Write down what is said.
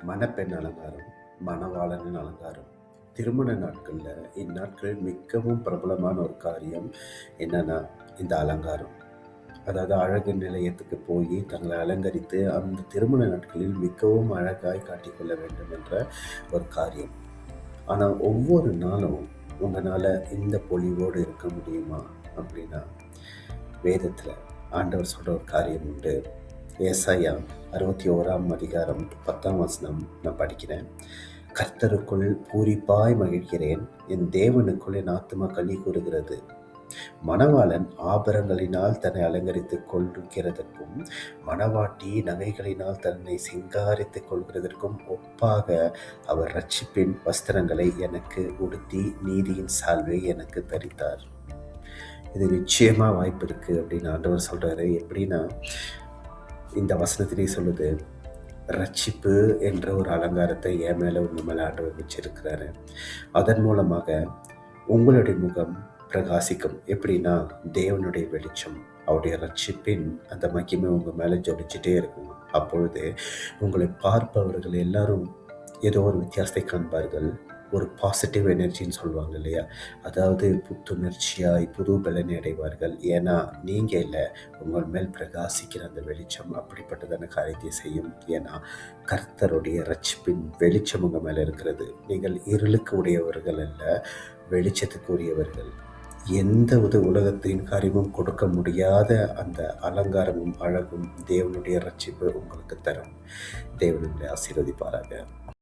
மணப்பெண் அலங்காரம், மணவாளனின் அலங்காரம். திருமண நாட்களில் இந்நாட்களில் மிகவும் பிரபலமான ஒரு காரியம் என்னன்னா இந்த அலங்காரம். அதாவது அழகு நிலையத்துக்கு போய் தங்களை அலங்கரித்து அந்த திருமண நாட்களில் மிகவும் அழகாய் காட்டிக்கொள்ள வேண்டும் என்ற ஒரு காரியம். ஆனால் ஒவ்வொரு நாளும் உங்களால் இந்த பொலிவோடு இருக்க முடியுமா அப்படின்னா, வேதத்தில் ஆண்டவர் சொல்கிற ஒரு காரியம் உண்டு. ஏசாயா 61 10 நான் படிக்கிறேன். கர்த்தருக்குள் பூரிப்பாய் மகிழ்கிறேன், என் தேவனுக்குள் என் ஆத்துமா களி கூறுகிறது. மணவாளன் ஆபரங்களினால் தன்னை அலங்கரித்துக் கொள்கிறதற்கும் மணவாட்டி நகைகளினால் தன்னை சிங்காரித்துக் கொள்கிறதற்கும் ஒப்பாக அவர் இரட்சிப்பின் வஸ்திரங்களை எனக்கு உடுத்தி நீதியின் சால்வை எனக்கு தரித்தார். இது நிச்சயமா வாய்ப்பு இருக்கு அப்படின்னு ஆண்டவர் சொல்றாரு. எப்படின்னா, இந்த வசனத்திலே சொல்லுது, ரட்சிப்பு என்ற ஒரு அலங்காரத்தை என் மேலே உங்க மேலே ஆண்டவர் வச்சிருக்கிறாரு. அதன் மூலமாக உங்களுடைய முகம் பிரகாசிக்கும். எப்படின்னா, தேவனுடைய வெளிச்சம், அவருடைய ரட்சிப்பின் அந்த மகிமை உங்கள் மேலே ஜொலிச்சுட்டே இருக்கும். அப்பொழுது உங்களை பார்ப்பவர்கள் எல்லாரும் ஏதோ ஒரு வித்தியாசத்தை காண்பார்கள். ஒரு பாசிட்டிவ் எனர்ஜின்னு சொல்லுவாங்க இல்லையா, அதாவது புத்துணர்ச்சியாய் புது பலனை அடைவார்கள். ஏன்னா நீங்கள் இல்லை, உங்கள் மேல் பிரகாசிக்கிற அந்த வெளிச்சம் அப்படிப்பட்டதான காரியத்தை செய்யும். ஏன்னா கர்த்தருடைய ரட்சிப்பின் வெளிச்சம் உங்கள் மேலே இருக்கிறது. நீங்கள் இருளுக்கு உடையவர்கள் அல்ல, வெளிச்சத்துக்கு உரியவர்கள். எந்த ஒரு உலகத்தின் காரியமும் கொடுக்க முடியாத அந்த அலங்காரமும் அழகும் தேவனுடைய ரட்சிப்பு உங்களுக்கு தரும். தேவனுடைய ஆசீர்வதிப்பாராக.